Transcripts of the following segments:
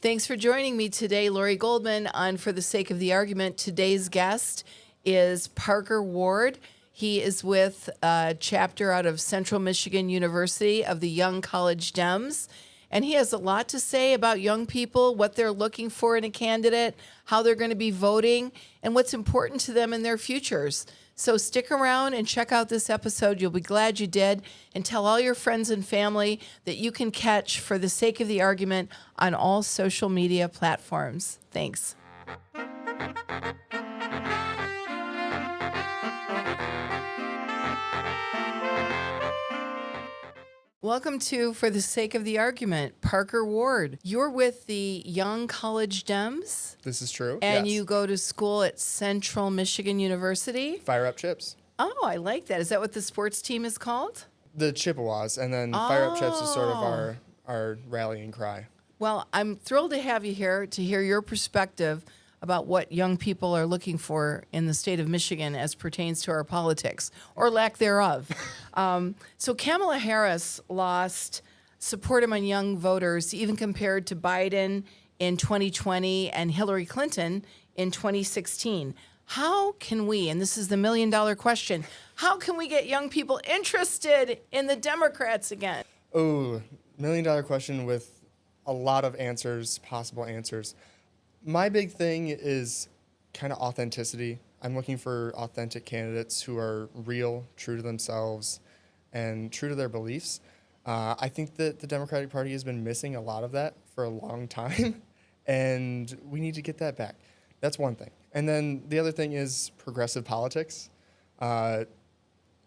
Thanks for joining me today, Lori Goldman, on For the Sake of the Argument. Today's guest is Parker Ward. He is with a chapter out of Central Michigan University of the Young College Dems. And he has a lot to say about young people, what they're looking for in a candidate, how they're going to be voting, and what's important to them in their futures. So stick around and check out this episode. You'll be glad you did. And tell all your friends and family that you can catch For the Sake of the Argument on all social media platforms. Thanks. Welcome to For the Sake of the Argument, Parker Ward. You're with the Young College Dems. This is true. And yes. you go to school at Central Michigan University. Fire Up Chips. Oh, I like that. Is that what the sports team is called? The Chippewas, and then Fire Up Chips is sort of our rallying cry. Well, I'm thrilled to have you here to hear your perspective about what young people are looking for in the state of Michigan as pertains to our politics, or lack thereof. So Kamala Harris lost support among young voters, even compared to Biden in 2020 and Hillary Clinton in 2016. How can we, and this is the million-dollar question, how can we get young people interested in the Democrats again? Oh, million-dollar question with a lot of answers, possible answers. My big thing is kind of authenticity. I'm looking for authentic candidates who are real, true to themselves, and true to their beliefs. I think that the Democratic Party has been missing a lot of that for a long time, and we need to get that back. That's one thing. And then the other thing is progressive politics. I'm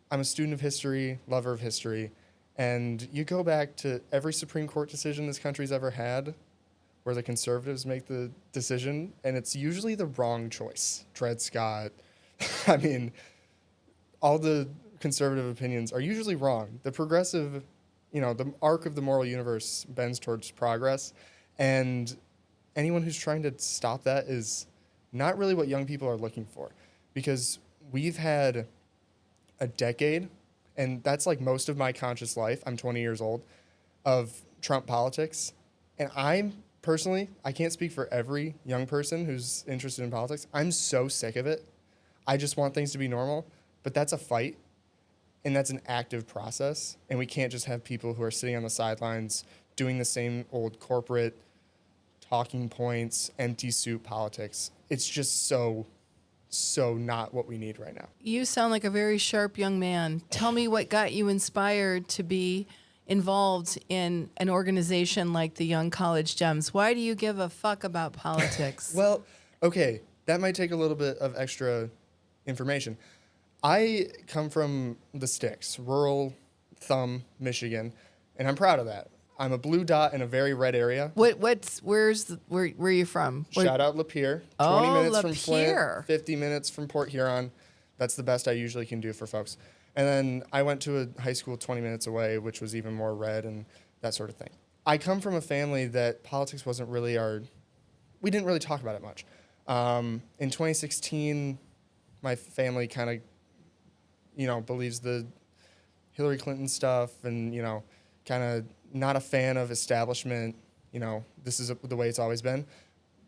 a student of history, lover of history, and you go back to every Supreme Court decision this country's ever had where the conservatives make the decision, and it's usually the wrong choice. Dred Scott, I mean, all the conservative opinions are usually wrong. The progressive, the arc of the moral universe bends towards progress, and anyone who's trying to stop that is not really what young people are looking for, because we've had a decade, and that's like most of my conscious life, I'm 20 years old, of Trump politics, and personally, I can't speak for every young person who's interested in politics. I'm so sick of it. I just want things to be normal, but that's a fight, and that's an active process, and we can't just have people who are sitting on the sidelines doing the same old corporate talking points, empty soup politics. It's just so not what we need right now. You sound like a very sharp young man. Tell me what got you inspired to be involved in an organization like the Young College Dems. Why do you give a fuck about politics? Well, okay, that might take a little bit of extra information. I come from the sticks, rural thumb, Michigan, and I'm proud of that. I'm a blue dot in a very red area. Where are you from? Shout out Lapeer. 20 minutes from Flint, 50 minutes from Port Huron. That's the best I usually can do for folks. And then I went to a high school 20 minutes away, which was even more red and that sort of thing. I come from a family that politics wasn't really we didn't really talk about it much. In 2016, my family kind of, believes the Hillary Clinton stuff and, kind of not a fan of establishment. This is the way it's always been.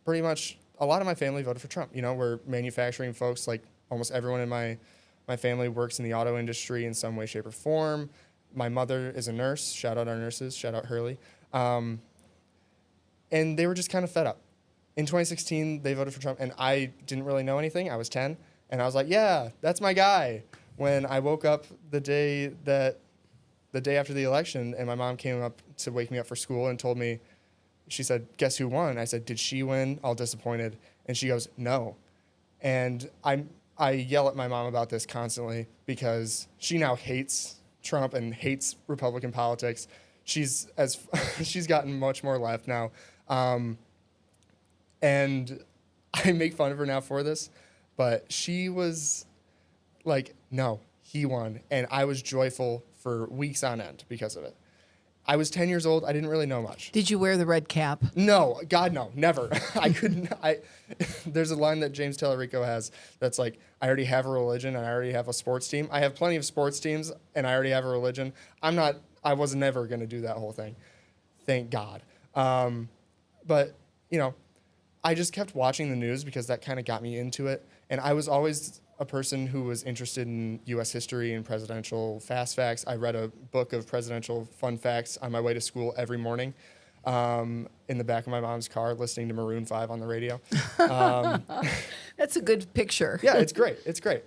Pretty much a lot of my family voted for Trump. We're manufacturing folks, like almost everyone in my family works in the auto industry in some way, shape, or form. My mother is a nurse. Shout out our nurses. Shout out Hurley. And they were just kind of fed up. In 2016, they voted for Trump, and I didn't really know anything. I was 10, and I was like, yeah, that's my guy. When I woke up the day after the election, and my mom came up to wake me up for school and told me, she said, guess who won? I said, did she win? All disappointed. And she goes, no. And I yell at my mom about this constantly because she now hates Trump and hates Republican politics. She's gotten much more left now. And I make fun of her now for this, but she was like, no, he won. And I was joyful for weeks on end because of it. I was 10 years old. I didn't really know much. Did you wear the red cap? No, God, no, never. I couldn't. There's a line that James Tallarico has that's like, I already have a religion and I already have a sports team. I have plenty of sports teams and I already have a religion. I was never going to do that whole thing. Thank God. But I just kept watching the news because that kind of got me into it. And I was always a person who was interested in U.S. history and presidential fast facts. I read a book of presidential fun facts on my way to school every morning, in the back of my mom's car, listening to Maroon 5 on the radio. That's a good picture. Yeah, it's great. It's great.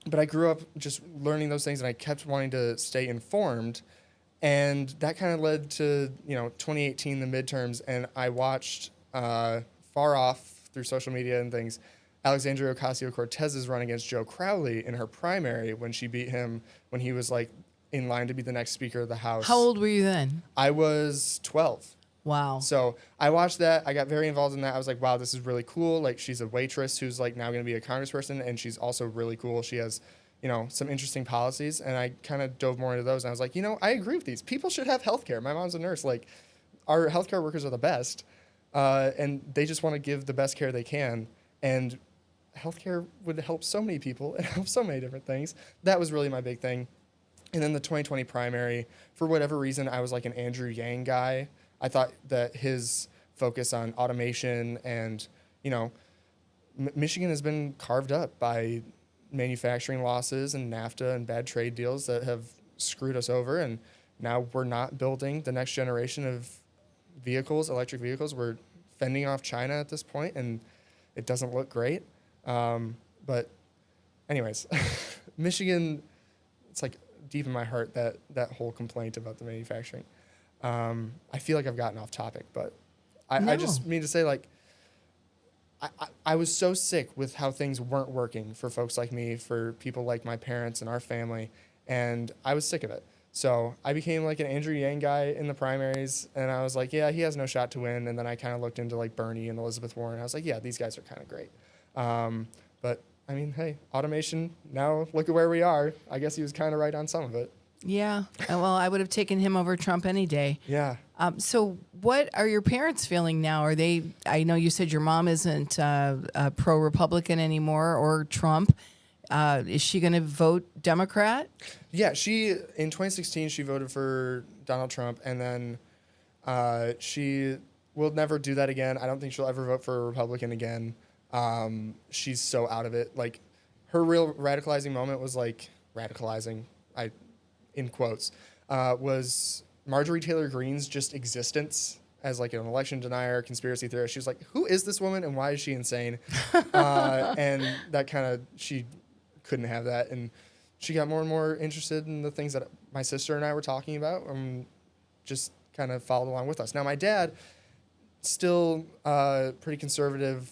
But I grew up just learning those things, and I kept wanting to stay informed. And that kind of led to, 2018, the midterms, and I watched far off through social media and things, Alexandria Ocasio-Cortez's run against Joe Crowley in her primary when she beat him when he was like in line to be the next Speaker of the House. How old were you then? I was 12. Wow. So I watched that. I got very involved in that. I was like, wow, this is really cool. Like, she's a waitress who's like now going to be a congressperson, and she's also really cool. She has, some interesting policies, and I kind of dove more into those. And I was like, I agree with these. People should have healthcare. My mom's a nurse. Like, our healthcare workers are the best, and they just want to give the best care they can. And healthcare would help so many people and help so many different things. That was really my big thing. And then the 2020 primary, for whatever reason, I was like an Andrew Yang guy. I thought that his focus on automation and, Michigan has been carved up by manufacturing losses and NAFTA and bad trade deals that have screwed us over. And now we're not building the next generation of vehicles, electric vehicles. We're fending off China at this point, and it doesn't look great. But anyways, Michigan, it's like deep in my heart, that whole complaint about the manufacturing. I feel like I've gotten off topic, but I just mean to say, like, I was so sick with how things weren't working for folks like me, for people like my parents and our family, and I was sick of it. So I became like an Andrew Yang guy in the primaries, and I was like, yeah, he has no shot to win. And then I kind of looked into like Bernie and Elizabeth Warren. I was like, yeah, these guys are kind of great. But I mean, hey, automation, now look at where we are. I guess he was kind of right on some of it. Yeah. Well, I would have taken him over Trump any day. Yeah. So what are your parents feeling now? Are they, I know you said your mom isn't a pro-Republican anymore or Trump. Is she going to vote Democrat? Yeah, in 2016, she voted for Donald Trump, and then she will never do that again. I don't think she'll ever vote for a Republican again. She's so out of it. Like, her real radicalizing moment was like, in quotes, was Marjorie Taylor Greene's just existence as like an election denier, conspiracy theorist. She was like, who is this woman and why is she insane? And that kind of, she couldn't have that. And she got more and more interested in the things that my sister and I were talking about, and just kind of followed along with us. Now, my dad, still pretty conservative.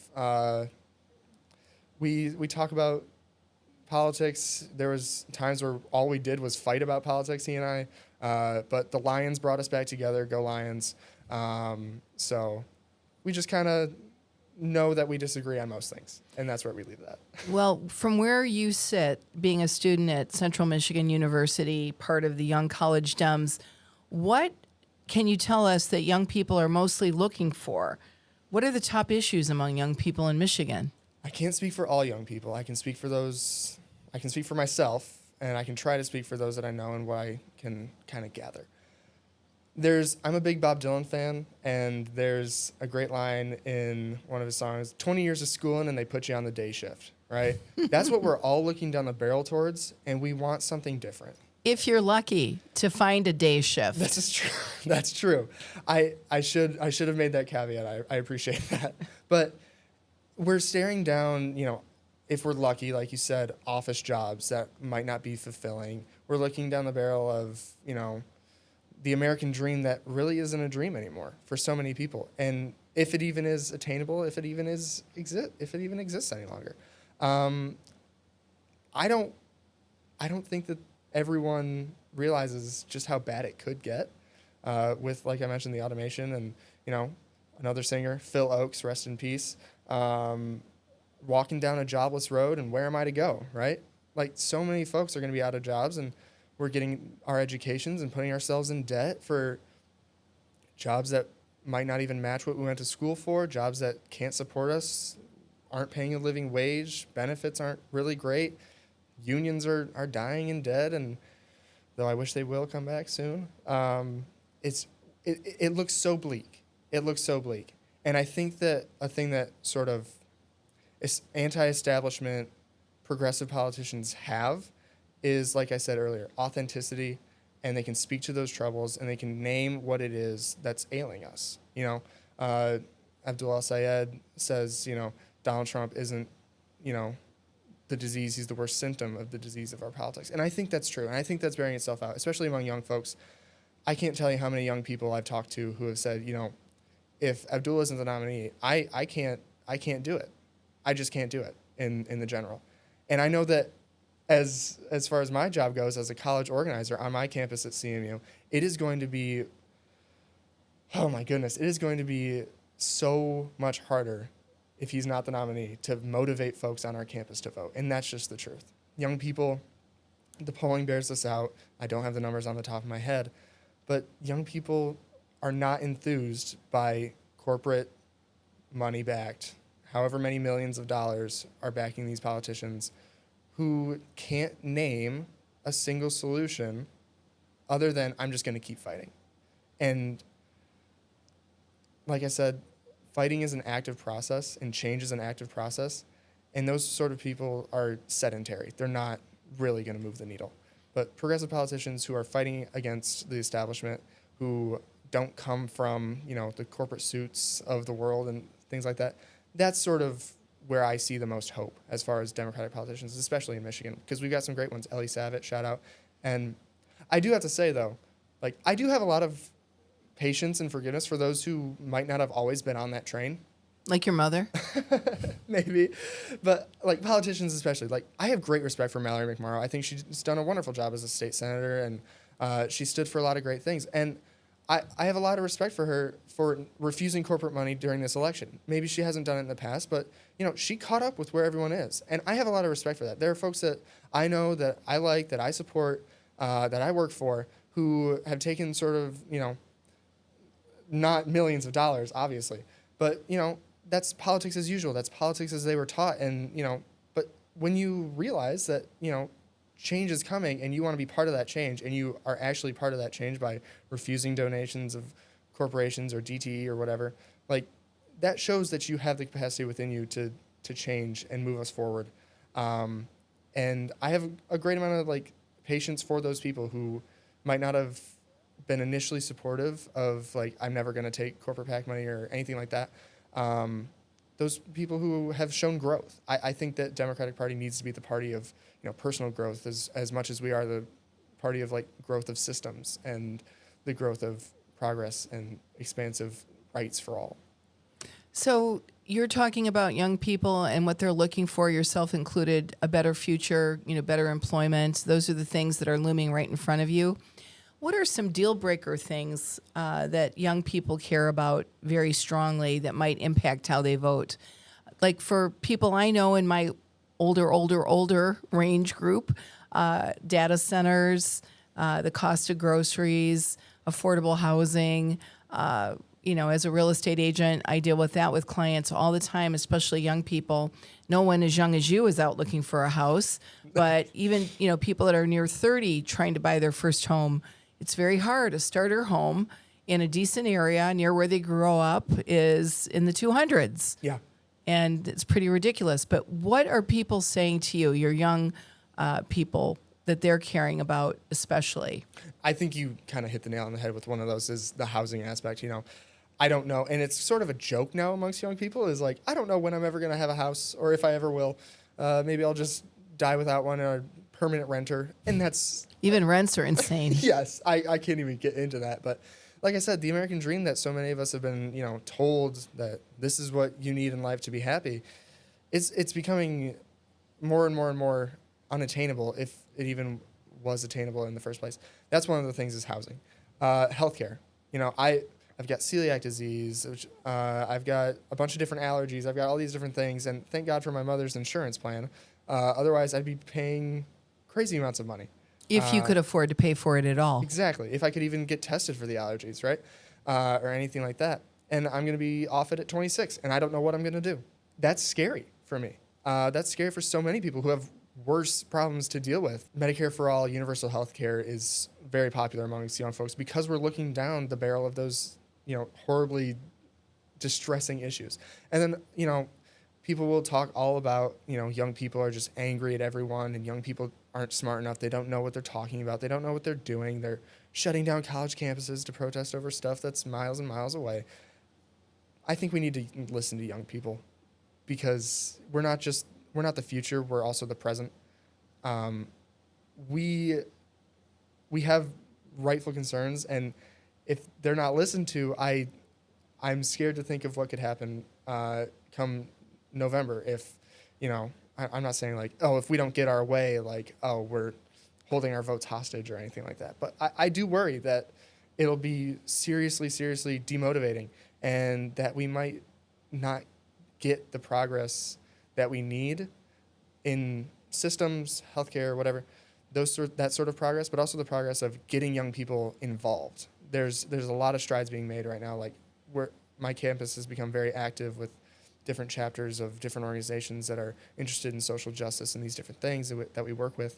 We talk about politics. There was times where all we did was fight about politics, he and I. But the Lions brought us back together. Go Lions. So we just kind of know that we disagree on most things, and that's where we leave that. Well, from where you sit, being a student at Central Michigan University, part of the Young College Dems, what can you tell us that young people are mostly looking for? What are the top issues among young people in Michigan? I can't speak for all young people. I can speak for those. I can speak for myself, and I can try to speak for those that I know and what I can kind of gather. I'm a big Bob Dylan fan, and there's a great line in one of his songs, 20 years of schooling and they put you on the day shift, right? That's what we're all looking down the barrel towards, and we want something different. If you're lucky to find a day shift. That's true. That's true. I should have made that caveat. I appreciate that. But we're staring down, if we're lucky, like you said, office jobs that might not be fulfilling. We're looking down the barrel of, the American dream that really isn't a dream anymore for so many people. And if it even is attainable, if it even exists any longer. I don't think that everyone realizes just how bad it could get with, like I mentioned, the automation and, another singer, Phil Oakes, rest in peace, walking down a jobless road and where am I to go, right? Like, so many folks are going to be out of jobs, and we're getting our educations and putting ourselves in debt for jobs that might not even match what we went to school for, jobs that can't support us, aren't paying a living wage, benefits aren't really great, unions are dying and dead, and though I wish they will come back soon, it looks so bleak. It looks so bleak. And I think that a thing that sort of anti-establishment progressive politicians have is, like I said earlier, authenticity, and they can speak to those troubles and they can name what it is that's ailing us. Abdul Al-Sayed says, Donald Trump isn't, the disease, he's the worst symptom of the disease of our politics. And I think that's true. And I think that's bearing itself out, especially among young folks. I can't tell you how many young people I've talked to who have said, if Abdul isn't the nominee, I can't do it. I just can't do it in the general. And I know that as far as my job goes as a college organizer on my campus at CMU, it is going to be, oh my goodness, it is going to be so much harder if he's not the nominee to motivate folks on our campus to vote. And that's just the truth. Young people, the polling bears this out. I don't have the numbers on the top of my head, but young people are not enthused by corporate money-backed, however many millions of dollars are backing these politicians who can't name a single solution other than I'm just going to keep fighting. And like I said, fighting is an active process and change is an active process. And those sort of people are sedentary. They're not really going to move the needle. But progressive politicians who are fighting against the establishment, who don't come from, the corporate suits of the world and things like that, that's sort of where I see the most hope as far as Democratic politicians, especially in Michigan, because we've got some great ones. Ellie Savitt, shout out. And I do have to say, though, I do have a lot of patience and forgiveness for those who might not have always been on that train. Like your mother? Maybe. But, politicians especially. I have great respect for Mallory McMorrow. I think she's done a wonderful job as a state senator, and she stood for a lot of great things. And I have a lot of respect for her for refusing corporate money during this election. Maybe she hasn't done it in the past, but, she caught up with where everyone is. And I have a lot of respect for that. There are folks that I know, that I like, that I support, that I work for, who have taken sort of, not millions of dollars, obviously. But, that's politics as usual. That's politics as they were taught. And, but when you realize that, change is coming and you want to be part of that change, and you are actually part of that change by refusing donations of corporations or DTE or whatever, that shows that you have the capacity within you to change and move us forward. And I have a great amount of patience for those people who might not have been initially supportive of I'm never going to take corporate PAC money or anything like that. Those people who have shown growth. I think that Democratic Party needs to be the party of personal growth as much as we are the party of growth of systems and the growth of progress and expansive rights for all. So you're talking about young people and what they're looking for, yourself included, a better future, better employment. Those are the things that are looming right in front of you. What are some deal breaker things that young people care about very strongly that might impact how they vote? For people I know in my older range group, data centers, the cost of groceries, affordable housing. As a real estate agent, I deal with that with clients all the time, especially young people. No one as young as you is out looking for a house, but even, people that are near 30 trying to buy their first home, it's very hard. A starter home in a decent area near where they grow up is in the 200s. Yeah. And it's pretty ridiculous. But what are people saying to you, your young people, that they're caring about especially? I think you kind of hit the nail on the head with one of those, is the housing aspect. I don't know. And it's sort of a joke now amongst young people is I don't know when I'm ever going to have a house or if I ever will. Maybe I'll just die without one, or a permanent renter. And that's... Even rents are insane. Yes, I can't even get into that. But like I said, the American dream that so many of us have been, told that this is what you need in life to be happy, it's becoming more and more and more unattainable, if it even was attainable in the first place. That's one of the things, is housing. Healthcare. I've got celiac disease. I've got a bunch of different allergies. I've got all these different things. And thank God for my mother's insurance plan. Otherwise, I'd be paying crazy amounts of money. If you could afford to pay for it at all. Exactly. If I could even get tested for the allergies, right? Or anything like that. And I'm going to be off it at 26, and I don't know what I'm going to do. That's scary for me. That's scary for so many people who have worse problems to deal with. Medicare for all, universal health care is very popular amongst young folks because we're looking down the barrel of those, horribly distressing issues. And then, people will talk all about, young people are just angry at everyone, and young people aren't smart enough. They don't know what they're talking about. They don't know what they're doing. They're shutting down college campuses to protest over stuff that's miles and miles away. I think we need to listen to young people, because we're not the future. We're also the present. We have rightful concerns, and if they're not listened to, I'm scared to think of what could happen come November. If I'm not saying like, oh, if we don't get our way, like, oh, we're holding our votes hostage or anything like that. But I do worry that it'll be seriously demotivating, and that we might not get the progress that we need in systems, healthcare, whatever, that sort of progress, but also the progress of getting young people involved. There's a lot of strides being made right now. Like, my campus has become very active with different chapters of different organizations that are interested in social justice and these different things that we work with,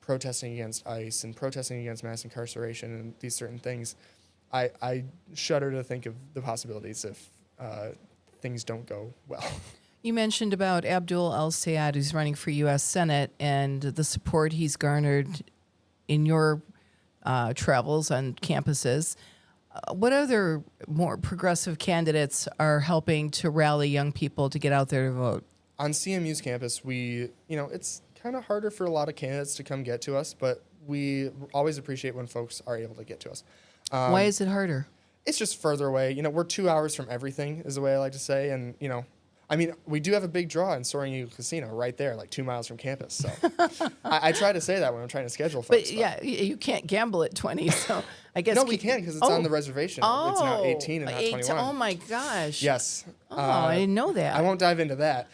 protesting against ICE and protesting against mass incarceration and these certain things. I shudder to think of the possibilities if things don't go well. You mentioned about Abdul El-Sayed, who's running for U.S. Senate, and the support he's garnered in your travels on campuses. What other more progressive candidates are helping to rally young people to get out there to vote? On CMU's campus, it's kind of harder for a lot of candidates to come get to us, but we always appreciate when folks are able to get to us. Why is it harder? It's just further away. We're 2 hours from everything, is the way I like to say. And, we do have a big draw in Soaring Eagle Casino right there, like 2 miles from campus. So I try to say that when I'm trying to schedule folks. But yeah, you can't gamble at 20, so I guess... No, we can, because it's on the reservation. It's now 18 and not 21. Oh, my gosh. Yes. Oh, I didn't know that. I won't dive into that.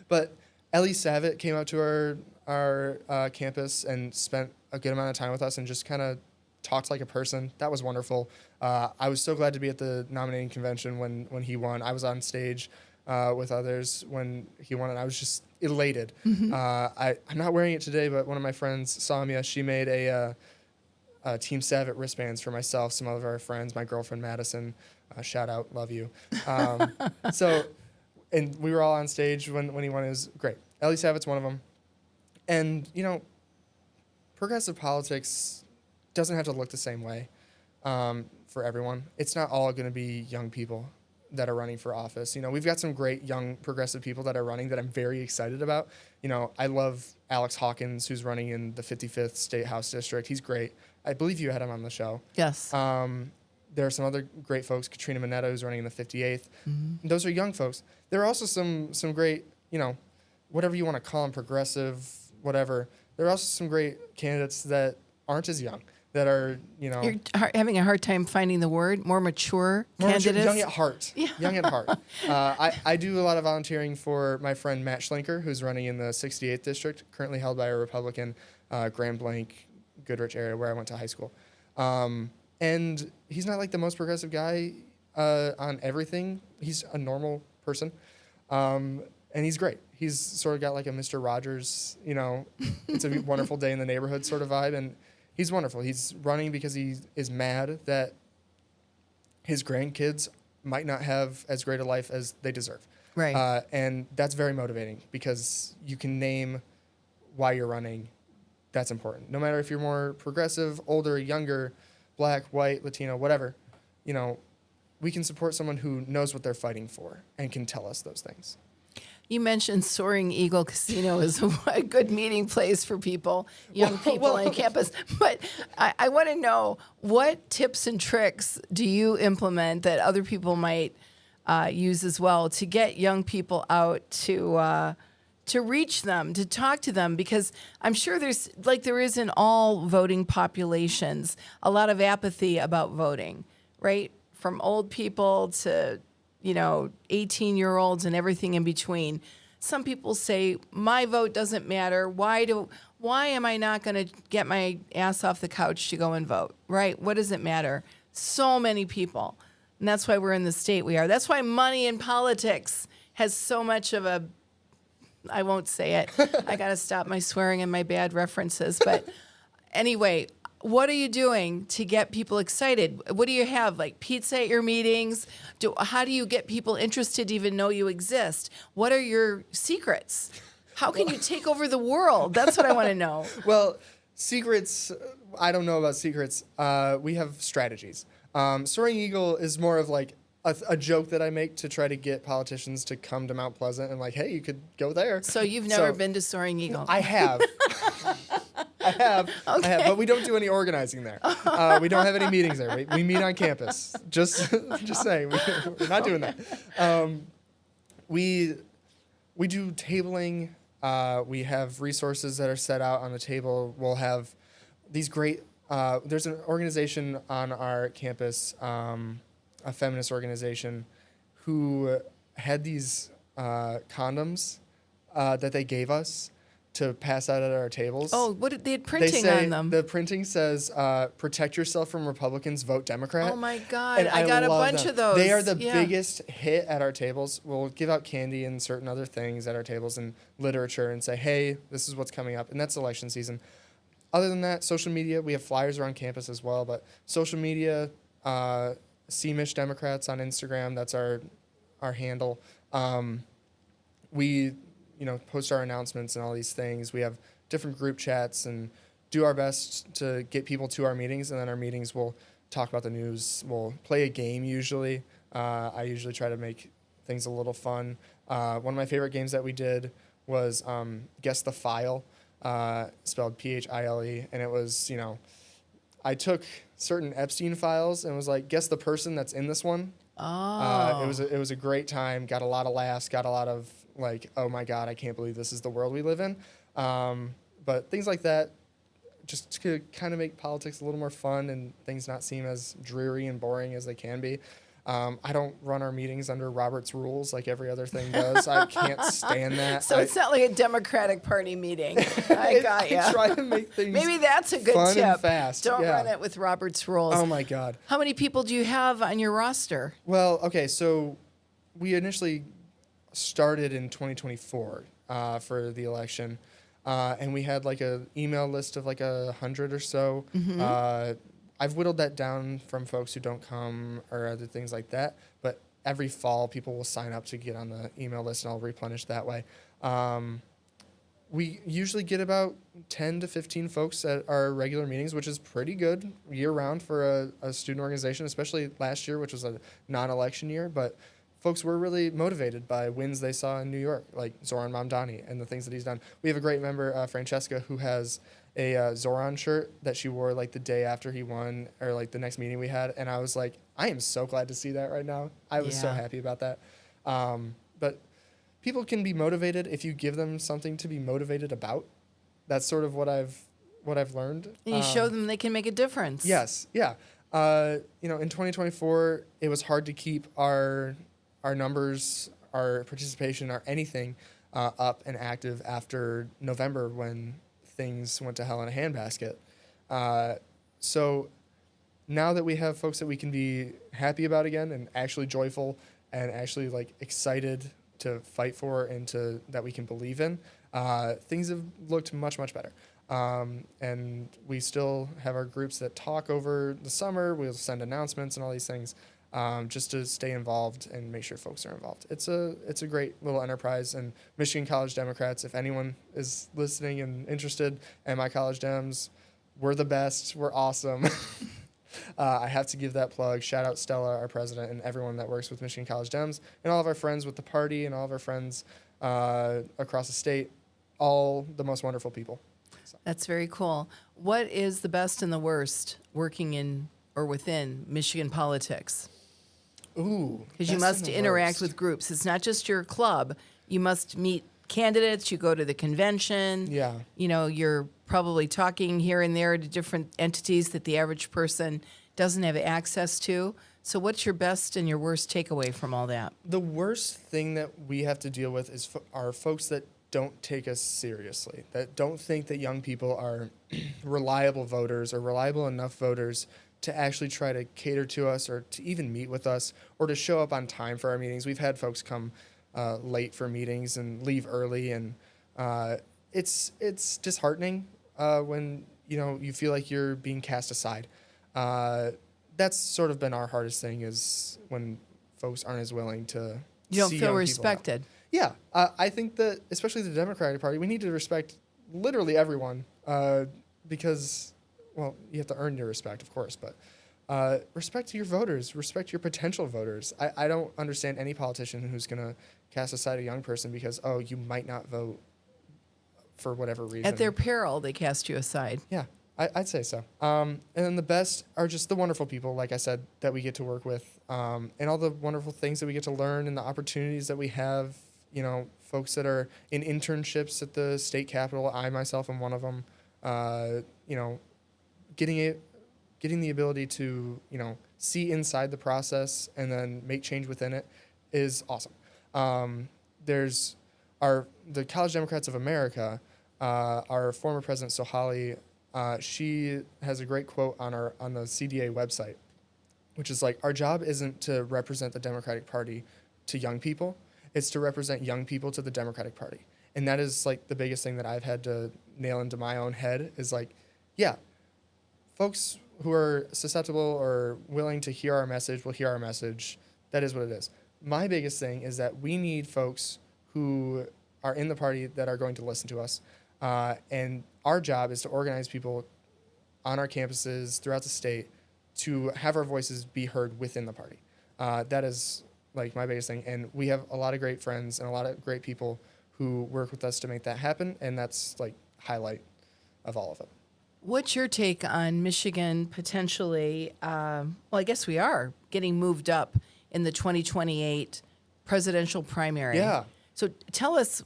But Ellie Savitt came out to our campus and spent a good amount of time with us and just kind of talked like a person. That was wonderful. I was so glad to be at the nominating convention when he won. I was on stage with others when he won, and I was just elated. Mm-hmm. I'm not wearing it today, but one of my friends, Samia, she made a Team Savitt wristbands for myself, some of our friends, my girlfriend Madison. Shout out, love you. And we were all on stage when he won. It was great. Ellie Savitt's one of them. And, progressive politics doesn't have to look the same way for everyone. It's not all going to be young people that are running for office. We've got some great young progressive people that are running that I'm very excited about. I love Alex Hawkins, who's running in the 55th State House District. He's great. I believe you had him on the show. Yes. There are some other great folks. Katrina Mineta, who's running in the 58th. Mm-hmm. Those are young folks. There are also some great, whatever you want to call them, progressive, whatever. There are also some great candidates that aren't as young, that are, You're having a hard time finding the word, more mature candidates? Young at heart. Yeah. Young at heart. I do a lot of volunteering for my friend Matt Schlenker, who's running in the 68th district, currently held by a Republican, Grand Blanc, Goodrich area, where I went to high school. And he's not like the most progressive guy on everything. He's a normal person. And he's great. He's sort of got like a Mr. Rogers, it's a wonderful day in the neighborhood sort of vibe. And he's wonderful. He's running because he is mad that his grandkids might not have as great a life as they deserve. Right. And that's very motivating, because you can name why you're running. That's important. No matter if you're more progressive, older, younger, black, white, Latino, whatever, we can support someone who knows what they're fighting for and can tell us those things. You mentioned Soaring Eagle Casino is a good meeting place for people, young people on campus. But I want to know, what tips and tricks do you implement that other people might use as well to get young people out to reach them, to talk to them? Because I'm sure there's, like there is in all voting populations, a lot of apathy about voting, right? From old people to 18-year-olds and everything in between. Some people say, my vote doesn't matter. Why am I not going to get my ass off the couch to go and vote, right? What does it matter? So many people. And that's why we're in the state we are. That's why money in politics has so much of a, I won't say it. I got to stop my swearing and my bad references. But anyway, What are you doing to get people excited? What do you have, like pizza at your meetings? How do you get people interested to even know you exist? What are your secrets? How can you take over the world? That's what I want to know. Well, secrets, I don't know about secrets. We have strategies. Soaring Eagle is more of like a joke that I make to try to get politicians to come to Mount Pleasant and like, hey, you could go there. So you've never been to Soaring Eagle? I have. I have, but we don't do any organizing there. We don't have any meetings there. We meet on campus. Just saying, we're not doing that. We do tabling. We have resources that are set out on the table. We'll have these great. There's an organization on our campus, a feminist organization, who had these condoms that they gave us to pass out at our tables. Oh, they had printing on them. The printing says, protect yourself from Republicans, vote Democrat. Oh my God, And I got a bunch them. of those. They are the biggest hit at our tables. We'll give out candy and certain other things at our tables and literature and say, hey, this is what's coming up. And that's election season. Other than that, social media, we have flyers around campus as well, but social media, CMISH Democrats on Instagram, that's our handle. We post our announcements and all these things. We have different group chats and do our best to get people to our meetings. And then our meetings will talk about the news. We'll play a game usually. I usually try to make things a little fun. One of my favorite games that we did was Guess the File, spelled Phile. And it was, I took certain Epstein files and was like, guess the person that's in this one. Oh. It was a great time. Got a lot of laughs. Got a lot of like, oh my God, I can't believe this is the world we live in. But things like that, just to kind of make politics a little more fun and things not seem as dreary and boring as they can be. I don't run our meetings under Robert's rules like every other thing does. I can't stand that. So it's not like a Democratic Party meeting. I got you. I try to make things Maybe that's a good fun tip. and fast. Don't Yeah. run it with Robert's rules. Oh my God. How many people do you have on your roster? Well, okay, so we initially started in 2024 for the election, and we had like a email list of like 100 or so. Mm-hmm. I've whittled that down from folks who don't come or other things like that. But every fall, people will sign up to get on the email list, and I'll replenish that way. We usually get about 10 to 15 folks at our regular meetings, which is pretty good year-round for a student organization, especially last year, which was a non-election year. But folks were really motivated by wins they saw in New York, like Zoran Mamdani and the things that he's done. We have a great member, Francesca, who has a Zoran shirt that she wore like the day after he won or like the next meeting we had. And I was like, I am so glad to see that right now. I was so happy about that. But people can be motivated if you give them something to be motivated about. That's sort of what I've learned. And you show them they can make a difference. Yes. Yeah. In 2024, it was hard to keep our numbers, our participation, our anything up and active after November when things went to hell in a handbasket. So now that we have folks that we can be happy about again and actually joyful and actually like excited to fight for and that we can believe in, things have looked much, much better. And we still have our groups that talk over the summer. We'll send announcements and all these things. Just to stay involved and make sure folks are involved. It's a great little enterprise. And Michigan College Democrats, if anyone is listening and interested, and my College Dems, we're the best. We're awesome. I have to give that plug. Shout out Stella, our president, and everyone that works with Michigan College Dems, and all of our friends with the party, and all of our friends across the state, all the most wonderful people. So. That's very cool. What is the best and the worst working in or within Michigan politics? Ooh, because you must interact with groups. It's not just your club. You must meet candidates. You go to the convention. Yeah. You're probably talking here and there to different entities that the average person doesn't have access to. So what's your best and your worst takeaway from all that? The worst thing that we have to deal with is are folks that don't take us seriously, that don't think that young people are reliable voters or reliable enough voters to actually try to cater to us or to even meet with us or to show up on time for our meetings. We've had folks come late for meetings and leave early, and it's disheartening when you feel like you're being cast aside. That's sort of been our hardest thing, is when folks aren't as willing to You don't see feel young people out. respected. Yeah, I think that especially the Democratic Party, we need to respect literally everyone, because, well, you have to earn your respect, of course, but respect your voters, respect your potential voters. I don't understand any politician who's going to cast aside a young person because, oh, you might not vote for whatever reason. At their peril, they cast you aside. Yeah, I'd say so. And then the best are just the wonderful people, like I said, that we get to work with, and all the wonderful things that we get to learn and the opportunities that we have. Folks that are in internships at the state capitol. I myself am one of them. Getting the ability to, see inside the process and then make change within it is awesome. There's the College Democrats of America, our former president, Sohali, she has a great quote on the CDA website, which is like, our job isn't to represent the Democratic Party to young people. It's to represent young people to the Democratic Party. And that is like the biggest thing that I've had to nail into my own head is like, yeah, folks who are susceptible or willing to hear our message will hear our message. That is what it is. My biggest thing is that we need folks who are in the party that are going to listen to us. And our job is to organize people on our campuses throughout the state to have our voices be heard within the party. That is like my biggest thing. And we have a lot of great friends and a lot of great people who work with us to make that happen. And that's like highlight of all of it. What's your take on Michigan potentially, I guess we are getting moved up in the 2028 presidential primary? Yeah. So tell us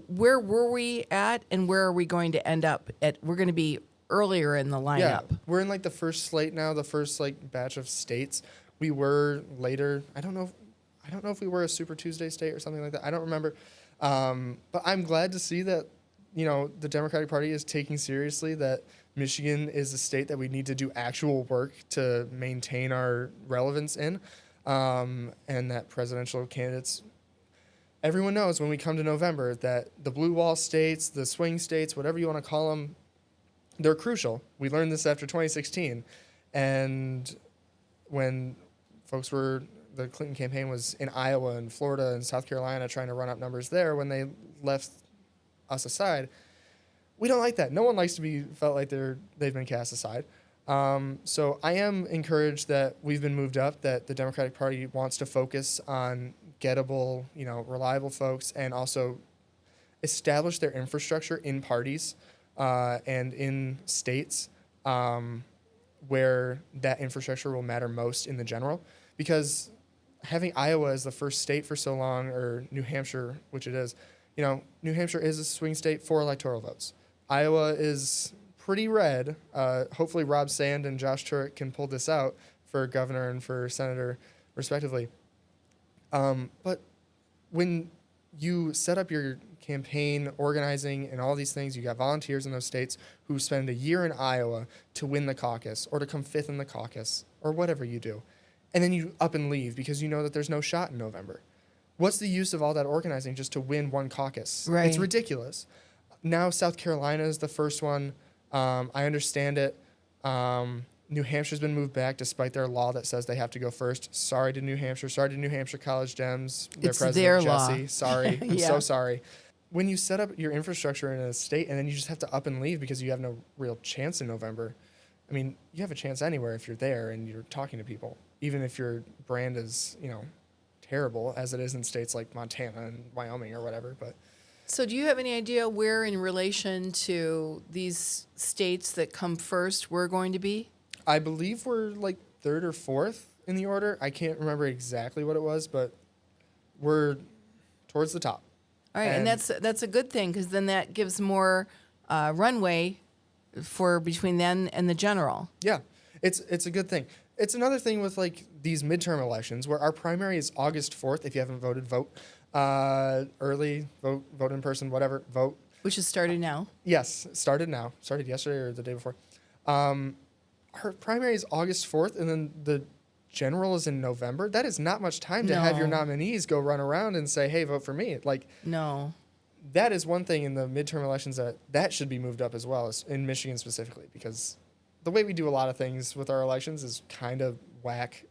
where were we at and where are we going to end up at? We're going to be earlier in the lineup. Yeah, we're in like the first slate now, the first like batch of states. We were later. I don't know if we were a Super Tuesday state or something like that. I don't remember. But I'm glad to see that, the Democratic Party is taking seriously that Michigan is a state that we need to do actual work to maintain our relevance in, and that presidential candidates, everyone knows when we come to November that the blue wall states, the swing states, whatever you want to call them, they're crucial. We learned this after 2016. And when the Clinton campaign was in Iowa and Florida and South Carolina trying to run up numbers there, when they left us aside, we don't like that. No one likes to be felt like they've been cast aside. So I am encouraged that we've been moved up, that the Democratic Party wants to focus on gettable, reliable folks, and also establish their infrastructure in parties and in states where that infrastructure will matter most in the general. Because having Iowa as the first state for so long, or New Hampshire, which it is, New Hampshire is a swing state for electoral votes. Iowa is pretty red. Hopefully Rob Sand and Josh Turek can pull this out for governor and for senator, respectively. But when you set up your campaign organizing and all these things, you got volunteers in those states who spend a year in Iowa to win the caucus or to come fifth in the caucus or whatever you do. And then you up and leave because you know that there's no shot in November. What's the use of all that organizing just to win one caucus? Right. It's ridiculous. Now South Carolina is the first one. I understand it. New Hampshire's been moved back despite their law that says they have to go first. Sorry to New Hampshire. Sorry to New Hampshire College Dems. Their It's president, their Jesse. law. Sorry. I'm Yeah. so sorry. When you set up your infrastructure in a state and then you just have to up and leave because you have no real chance in November, I mean, you have a chance anywhere if you're there and you're talking to people, even if your brand is, terrible as it is in states like Montana and Wyoming or whatever. But So do you have any idea where in relation to these states that come first we're going to be? I believe we're like third or fourth in the order. I can't remember exactly what it was, but we're towards the top. All right, and that's a good thing because then that gives more runway for between then and the general. Yeah, it's a good thing. It's another thing with like these midterm elections where our primary is August 4th. If you haven't voted, vote early, vote in person, whatever, vote. Which is started now. Yes, started now. Started yesterday or the day before. Her primary is August 4th, and then the general is in November. That is not much time to have your No. nominees go run around and say, hey, vote for me. Like, No. that is one thing in the midterm elections that should be moved up as well, in Michigan specifically, because the way we do a lot of things with our elections is kind of whack.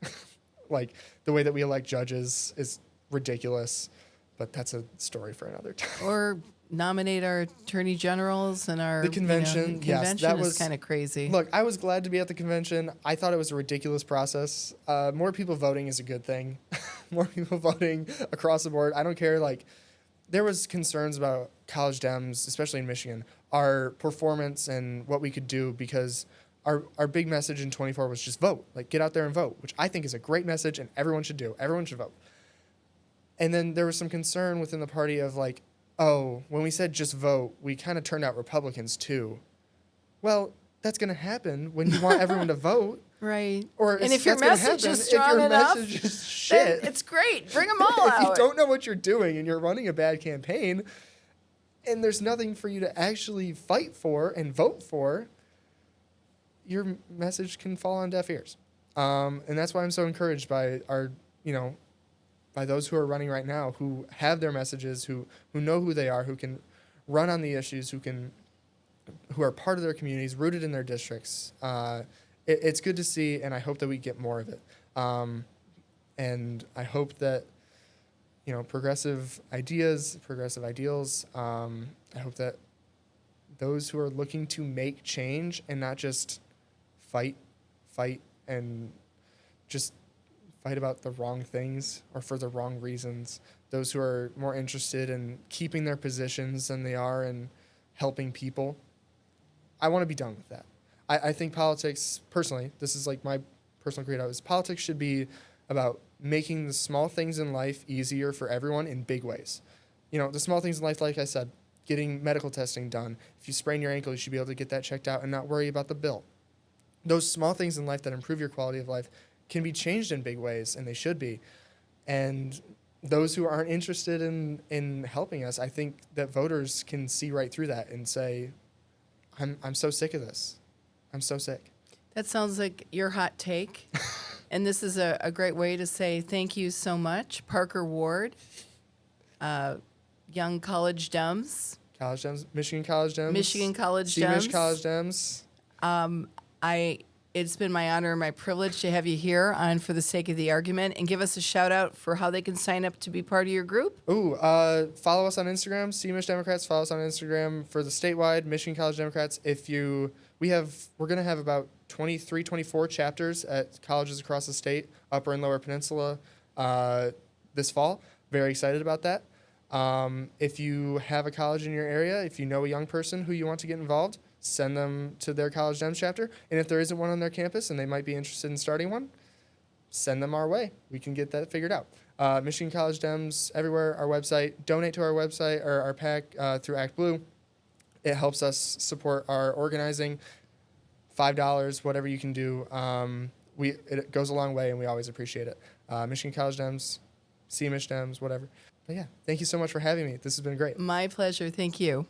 Like the way that we elect judges is ridiculous, but that's a story for another time. Or nominate our attorney generals and our The convention, the yes, convention that is was kind of crazy. Look, I was glad to be at the convention. I thought it was a ridiculous process. More people voting is a good thing. More people voting across the board. I don't care. Like, there was concerns about college Dems, especially in Michigan, our performance and what we could do, because our big message in 24 was just vote. Like, get out there and vote, which I think is a great message and everyone should do. Everyone should vote. And then there was some concern within the party of like, oh, when we said just vote, we kind of turned out Republicans too. Well, that's going to happen when you want everyone to vote. Right. And if your message is strong enough, if your message is then shit, it's great. Bring them all out. if you don't know what you're doing and you're running a bad campaign and there's nothing for you to actually fight for and vote for, your message can fall on deaf ears. And that's why I'm so encouraged by by those who are running right now, who have their messages, who know who they are, who can run on the issues, who are part of their communities, rooted in their districts. It's good to see, and I hope that we get more of it. And I hope that, progressive ideas, progressive ideals, I hope that those who are looking to make change and not just fight, and just fight about the wrong things or for the wrong reasons, those who are more interested in keeping their positions than they are in helping people, I want to be done with that. I think politics, personally, this is like my personal credo, is politics should be about making the small things in life easier for everyone in big ways. The small things in life, like I said, getting medical testing done. If you sprain your ankle, you should be able to get that checked out and not worry about the bill. Those small things in life that improve your quality of life can be changed in big ways, and they should be. And those who aren't interested in helping us, I think that voters can see right through that and say, I'm so sick of this. I'm so sick. That sounds like your hot take. And this is a great way to say thank you so much, Parker Ward, Young College Dems. College Dems, Michigan College Dems. Michigan College Dems. Michigan College Dems. It's been my honor and my privilege to have you here on For the Sake of the Argument, and give us a shout out for how they can sign up to be part of your group. Follow us on Instagram, CMish Democrats. Follow us on Instagram for the statewide Michigan College Democrats. We're going to have about 23, 24 chapters at colleges across the state, Upper and Lower Peninsula, this fall. Very excited about that. If you have a college in your area, if you know a young person who you want to get involved, send them to their College Dems chapter. And if there isn't one on their campus and they might be interested in starting one, send them our way. We can get that figured out. Michigan College Dems everywhere, our website. Donate to our website or our PAC through Act Blue. It helps us support our organizing. $5, whatever you can do. It goes a long way, and we always appreciate it. Michigan College Dems, CMish Dems, whatever. But yeah, thank you so much for having me. This has been great. My pleasure. Thank you.